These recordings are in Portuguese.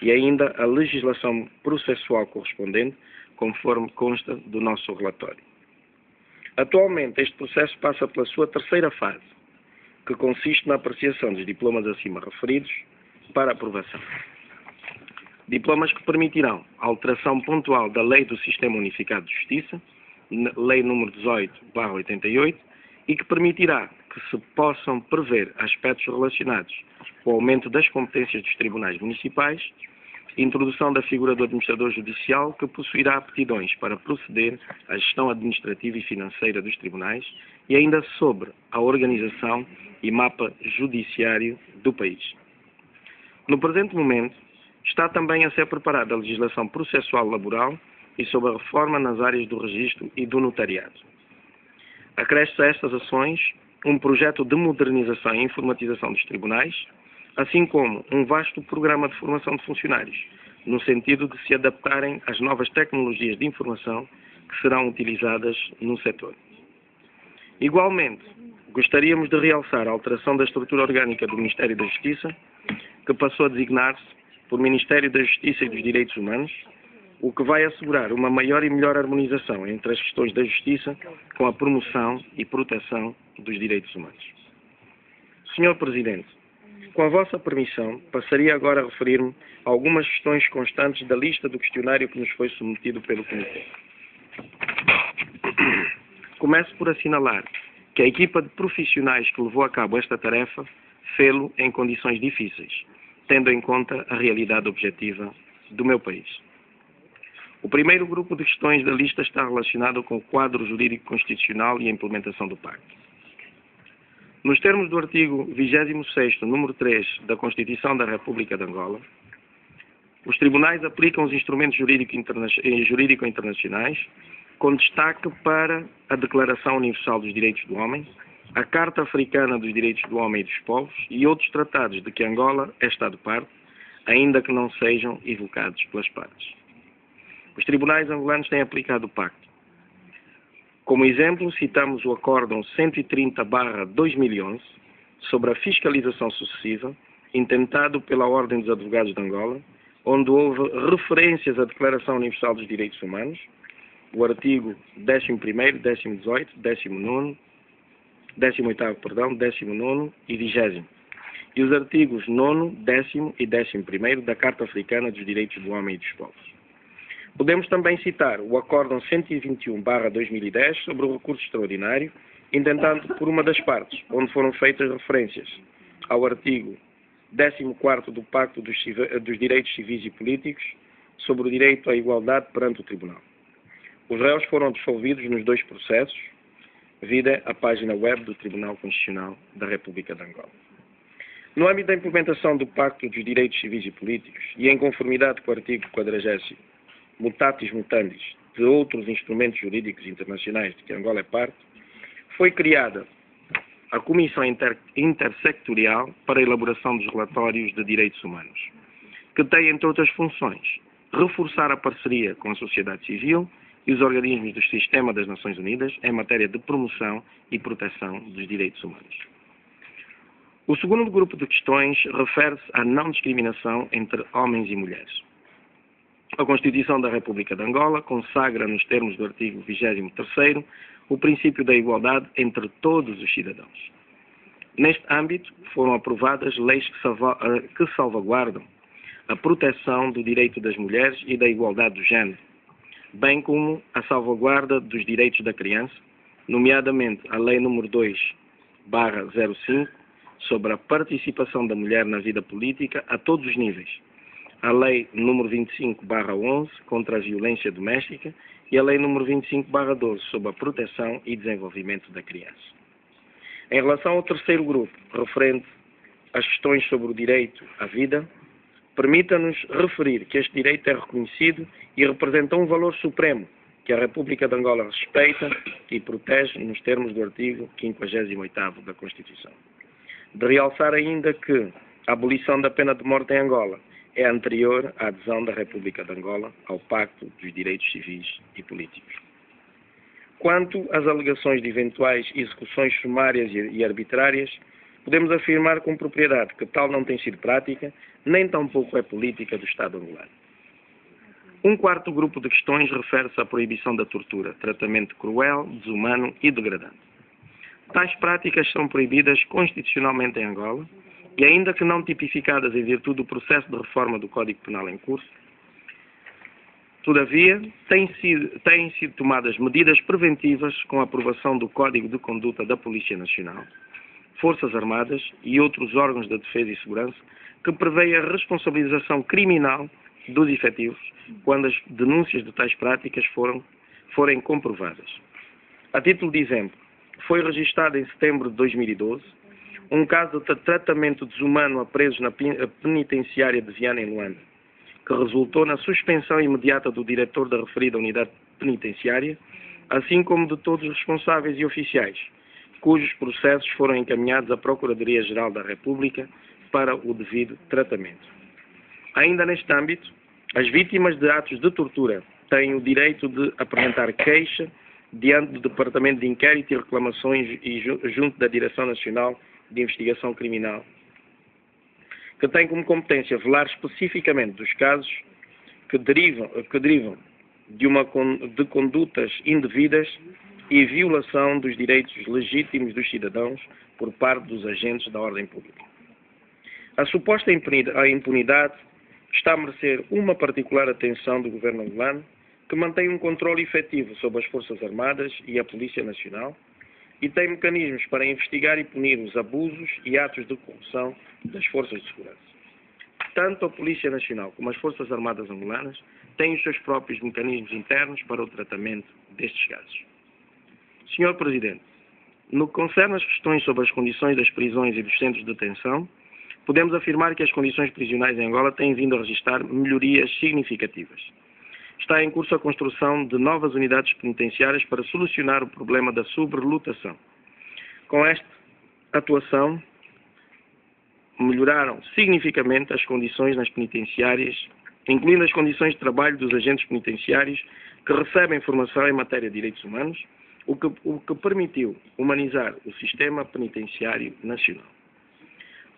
e ainda a legislação processual correspondente, conforme consta do nosso relatório. Atualmente, este processo passa pela sua terceira fase, que consiste na apreciação dos diplomas acima referidos para aprovação. Diplomas que permitirão a alteração pontual da Lei do Sistema Unificado de Justiça, Lei nº 18/88, e que permitirá que se possam prever aspectos relacionados com o aumento das competências dos tribunais municipais, introdução da figura do administrador judicial, que possuirá aptidões para proceder à gestão administrativa e financeira dos tribunais, e ainda sobre a organização e mapa judiciário do país. No presente momento, está também a ser preparada a legislação processual laboral e sobre a reforma nas áreas do registro e do notariado. Acresce a estas ações um projeto de modernização e informatização dos tribunais, assim como um vasto programa de formação de funcionários, no sentido de se adaptarem às novas tecnologias de informação que serão utilizadas no setor. Igualmente, gostaríamos de realçar a alteração da estrutura orgânica do Ministério da Justiça, que passou a designar-se por Ministério da Justiça e dos Direitos Humanos, o que vai assegurar uma maior e melhor harmonização entre as questões da justiça com a promoção e proteção dos direitos humanos. Senhor Presidente, com a vossa permissão, passaria agora a referir-me a algumas questões constantes da lista do questionário que nos foi submetido pelo Comitê. Começo por assinalar que a equipa de profissionais que levou a cabo esta tarefa fê-lo em condições difíceis, tendo em conta a realidade objetiva do meu país. O primeiro grupo de questões da lista está relacionado com o quadro jurídico constitucional e a implementação do Pacto. Nos termos do artigo 26º, número 3 da Constituição da República de Angola, os tribunais aplicam os instrumentos jurídico internacionais, com destaque para a Declaração Universal dos Direitos do Homem, a Carta Africana dos Direitos do Homem e dos Povos e outros tratados de que Angola é Estado-parte, ainda que não sejam evocados pelas partes. Os tribunais angolanos têm aplicado o Pacto. Como exemplo, citamos o Acórdão 130/2011 sobre a fiscalização sucessiva, intentado pela Ordem dos Advogados de Angola, onde houve referências à Declaração Universal dos Direitos Humanos, o artigo 11º, 18º, 19º, 18º, 19º e 20º, e os artigos 9º, 10º e 11º da Carta Africana dos Direitos do Homem e dos Povos. Podemos também citar o Acórdão 121/2010 sobre o recurso extraordinário, intentado por uma das partes, onde foram feitas referências ao artigo 14º do Pacto dos Direitos Civis e Políticos sobre o direito à igualdade perante o Tribunal. Os réus foram absolvidos nos dois processos, vide a página web do Tribunal Constitucional da República de Angola. No âmbito da implementação do Pacto dos Direitos Civis e Políticos, e em conformidade com o artigo 40º, mutatis mutandis, de outros instrumentos jurídicos internacionais de que Angola é parte, foi criada a Comissão Intersectorial para a elaboração dos relatórios de direitos humanos, que tem, entre outras funções, reforçar a parceria com a sociedade civil e os organismos do Sistema das Nações Unidas em matéria de promoção e proteção dos direitos humanos. O segundo grupo de questões refere-se à não discriminação entre homens e mulheres. A Constituição da República de Angola consagra, nos termos do artigo 23º, o princípio da igualdade entre todos os cidadãos. Neste âmbito, foram aprovadas leis que salvaguardam a proteção do direito das mulheres e da igualdade do género, bem como a salvaguarda dos direitos da criança, nomeadamente a Lei nº 2/05, sobre a participação da mulher na vida política a todos os níveis, a Lei nº 25/11 contra a violência doméstica e a Lei nº 25/12 sobre a proteção e desenvolvimento da criança. Em relação ao terceiro grupo, referente às questões sobre o direito à vida, permita-nos referir que este direito é reconhecido e representa um valor supremo que a República de Angola respeita e protege nos termos do artigo 58º da Constituição. De realçar ainda que a abolição da pena de morte em Angola é anterior à adesão da República de Angola ao Pacto dos Direitos Civis e Políticos. Quanto às alegações de eventuais execuções sumárias e arbitrárias, podemos afirmar com propriedade que tal não tem sido prática, nem tampouco é política do Estado angolano. Um quarto grupo de questões refere-se à proibição da tortura, tratamento cruel, desumano e degradante. Tais práticas são proibidas constitucionalmente em Angola e, ainda que não tipificadas em virtude do processo de reforma do Código Penal em curso, todavia, têm sido tomadas medidas preventivas com a aprovação do Código de Conduta da Polícia Nacional, Forças Armadas e outros órgãos da defesa e segurança, que prevê a responsabilização criminal dos efetivos quando as denúncias de tais práticas forem comprovadas. A título de exemplo, foi registado em setembro de 2012 um caso de tratamento desumano a presos na penitenciária de Viana, em Luanda, que resultou na suspensão imediata do diretor da referida unidade penitenciária, assim como de todos os responsáveis e oficiais, cujos processos foram encaminhados à Procuradoria-Geral da República para o devido tratamento. Ainda neste âmbito, as vítimas de atos de tortura têm o direito de apresentar queixa diante do Departamento de Inquérito e Reclamações e junto da Direção Nacional de Investigação Criminal, que tem como competência velar especificamente dos casos que derivam de condutas indevidas e violação dos direitos legítimos dos cidadãos por parte dos agentes da ordem pública. A suposta impunidade está a merecer uma particular atenção do governo angolano, que mantém um controle efetivo sobre as Forças Armadas e a Polícia Nacional e tem mecanismos para investigar e punir os abusos e atos de corrupção das forças de segurança. Tanto a Polícia Nacional como as Forças Armadas angolanas têm os seus próprios mecanismos internos para o tratamento destes casos. Senhor Presidente, no que concerne às questões sobre as condições das prisões e dos centros de detenção, podemos afirmar que as condições prisionais em Angola têm vindo a registrar melhorias significativas. Está em curso a construção de novas unidades penitenciárias para solucionar o problema da sobrelotação. Com esta atuação, melhoraram significativamente as condições nas penitenciárias, incluindo as condições de trabalho dos agentes penitenciários que recebem formação em matéria de direitos humanos, o que permitiu humanizar o sistema penitenciário nacional.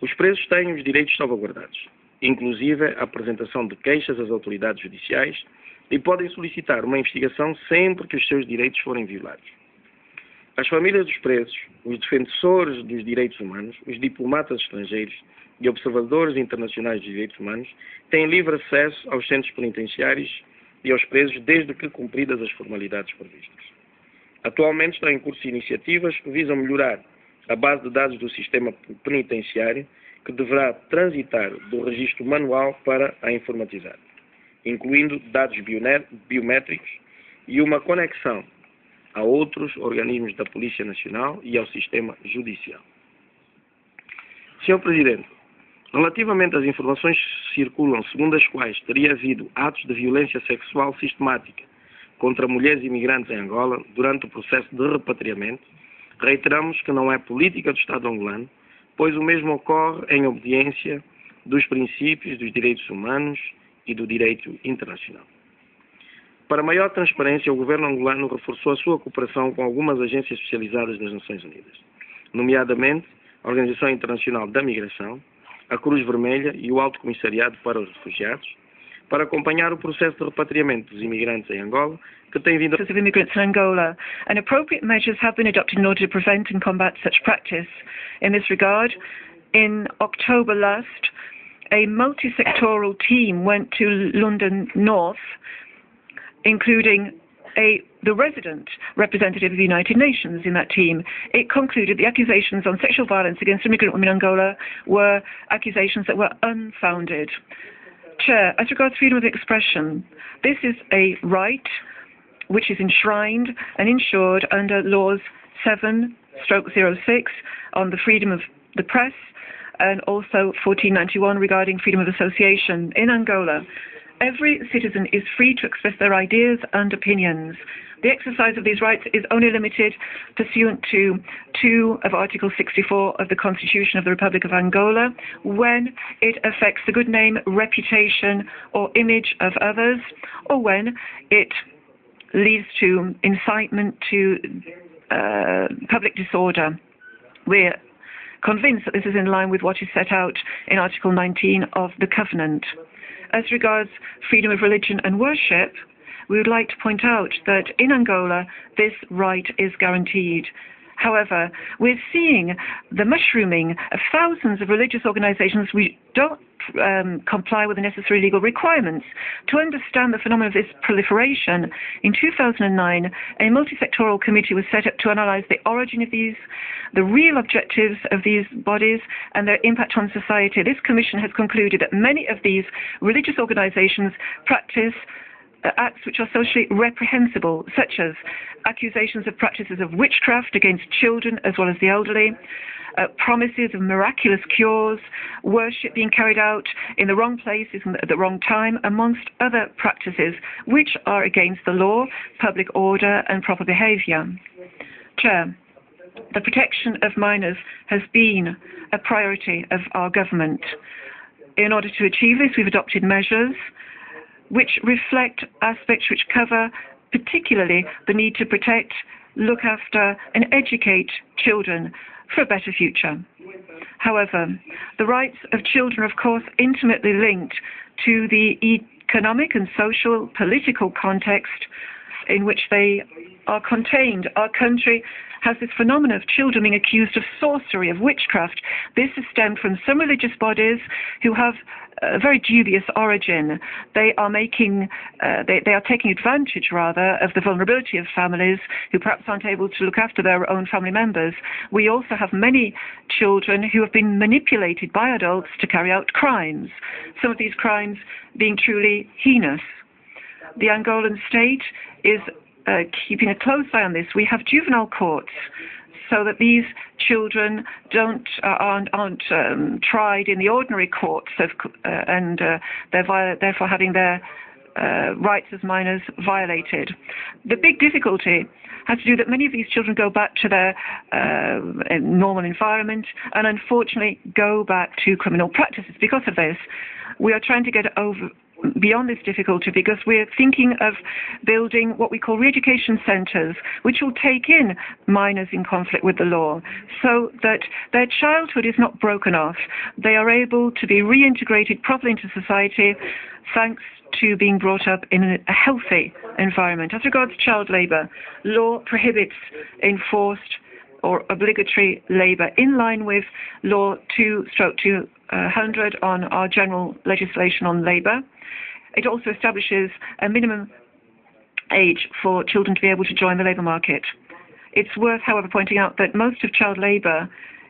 Os presos têm os direitos salvaguardados, inclusive a apresentação de queixas às autoridades judiciais, e podem solicitar uma investigação sempre que os seus direitos forem violados. As famílias dos presos, os defensores dos direitos humanos, os diplomatas estrangeiros e observadores internacionais dos direitos humanos têm livre acesso aos centros penitenciários e aos presos desde que cumpridas as formalidades previstas. Atualmente estão em curso iniciativas que visam melhorar a base de dados do sistema penitenciário, que deverá transitar do registro manual para a informatizado, incluindo dados biométricos e uma conexão a outros organismos da Polícia Nacional e ao sistema judicial. Senhor Presidente, relativamente às informações que circulam segundo as quais teria havido atos de violência sexual sistemática contra mulheres imigrantes em Angola durante o processo de repatriamento, reiteramos que não é política do Estado angolano, pois o mesmo ocorre em obediência dos princípios dos direitos humanos e do direito internacional. Para maior transparência, o governo angolano reforçou a sua cooperação com algumas agências especializadas das Nações Unidas, nomeadamente a Organização Internacional da Migração, a Cruz Vermelha e o Alto Comissariado para os Refugiados, para acompanhar o processo de repatriamento dos imigrantes em Angola, que tem vindo of immigrants in Angola, and appropriate measures have been adopted in order to prevent and combat such practice. In this regard, in October last, a multi-sectoral team went to London North, including the resident representative of the United Nations in that team. It concluded the accusations on sexual violence against immigrant women in Angola were accusations that were unfounded. Chair, as regards freedom of expression, this is a right which is enshrined and ensured under laws 7/06 on the freedom of the press and also 1491 regarding freedom of association in Angola. Every citizen is free to express their ideas and opinions. The exercise of these rights is only limited pursuant to 2 of Article 64 of the Constitution of the Republic of Angola when it affects the good name, reputation or image of others, or when it leads to incitement to public disorder. We're convinced that this is in line with what is set out in Article 19 of the Covenant. As regards freedom of religion and worship, we would like to point out that in Angola, this right is guaranteed. However, we're seeing the mushrooming of thousands of religious organizations who don't comply with the necessary legal requirements. To understand the phenomenon of this proliferation, in 2009, a multi-sectoral committee was set up to analyze the origin of these, the real objectives of these bodies, and their impact on society. This commission has concluded that many of these religious organizations practice acts which are socially reprehensible, such as accusations of practices of witchcraft against children as well as the elderly, promises of miraculous cures, worship being carried out in the wrong places and at the wrong time, amongst other practices which are against the law, public order and proper behaviour. Chair, the protection of minors has been a priority of our government. In order to achieve this, we've adopted measures which reflect aspects which cover particularly the need to protect, look after and educate children for a better future. However, the rights of children are of course intimately linked to the economic and social political context in which they are contained. Our country has this phenomenon of children being accused of sorcery, of witchcraft. This has stemmed from some religious bodies who have a very dubious origin. They are taking advantage, rather, of the vulnerability of families who perhaps aren't able to look after their own family members. We also have many children who have been manipulated by adults to carry out crimes, some of these crimes being truly heinous. The Angolan state is keeping a close eye on this. We have juvenile courts so that these children aren't tried in the ordinary courts and they're therefore having their rights as minors violated. The big difficulty has to do that many of these children go back to their normal environment and unfortunately go back to criminal practices. Because of this, we are trying to get beyond this difficulty because we're thinking of building what we call re-education centres, which will take in minors in conflict with the law so that their childhood is not broken off. They are able to be reintegrated properly into society thanks to being brought up in a healthy environment. As regards child labour, law prohibits enforced or obligatory labour in line with Law 2/200 on our general legislation on labour. It also establishes a minimum age for children to be able to join the labour market. It's worth, however, pointing out that most of child labour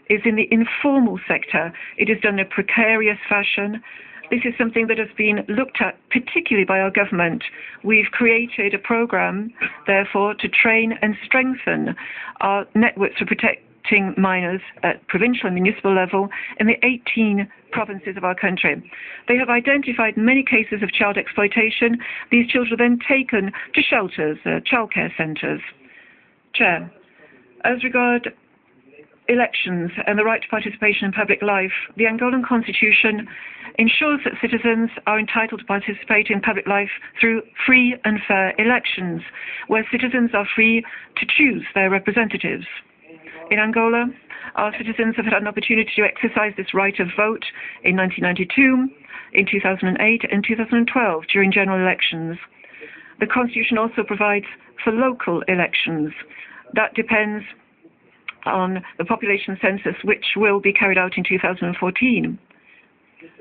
is in the informal sector. It is done in a precarious fashion. This is something that has been looked at particularly by our government. We've created a programme, therefore, to train and strengthen our networks for protecting minors at provincial and municipal level in the 18 provinces of our country. They have identified many cases of child exploitation. These children are then taken to shelters, childcare centres. Chair, as regard elections and the right to participation in public life, the Angolan Constitution ensures that citizens are entitled to participate in public life through free and fair elections, where citizens are free to choose their representatives. In Angola, our citizens have had an opportunity to exercise this right of vote in 1992, in 2008 and 2012 during general elections. The Constitution also provides for local elections. That depends on the population census, which will be carried out in 2014.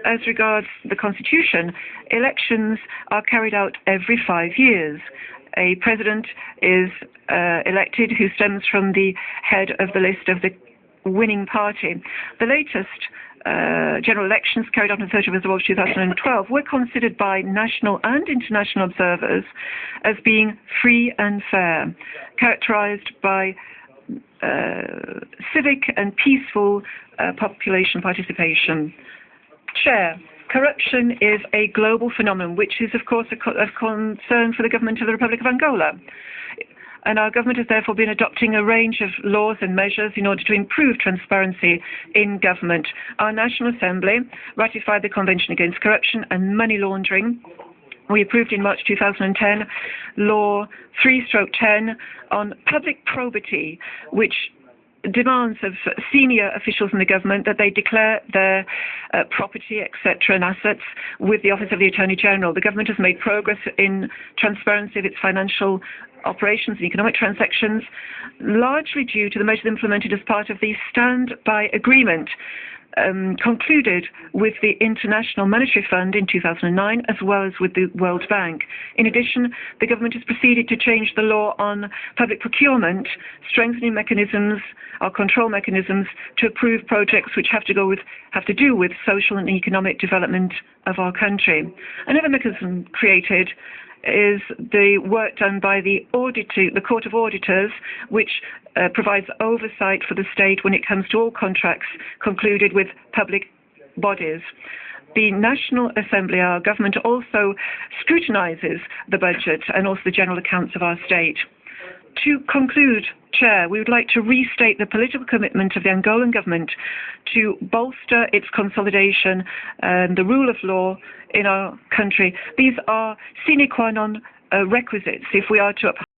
As regards the Constitution, elections are carried out every 5 years. A president is elected who stems from the head of the list of the winning party. The latest general elections carried out on 30th of August 2012 were considered by national and international observers as being free and fair, characterized by civic and peaceful population participation. Chair, corruption is a global phenomenon which is, of course, of concern for the government of the Republic of Angola. And our government has therefore been adopting a range of laws and measures in order to improve transparency in government. Our National Assembly ratified the Convention Against Corruption and Money Laundering. We approved in March 2010 Law 3/10 on public probity, which demands of senior officials in the government that they declare their property, etc., and assets with the Office of the Attorney General. The government has made progress in transparency of its financial operations and economic transactions, largely due to the measures implemented as part of the Standby Agreement concluded with the International Monetary Fund in 2009, as well as with the World Bank. In addition, the government has proceeded to change the law on public procurement, strengthening mechanisms, or control mechanisms, to approve projects which have to do with social and economic development of our country. Another mechanism created is the work done by the Court of Auditors, which provides oversight for the state when it comes to all contracts concluded with public bodies. The National Assembly, our government, also scrutinises the budget and also the general accounts of our state. To conclude, Chair, we would like to restate the political commitment of the Angolan government to bolster its consolidation and the rule of law in our country. These are sine qua non requisites if we are to uphold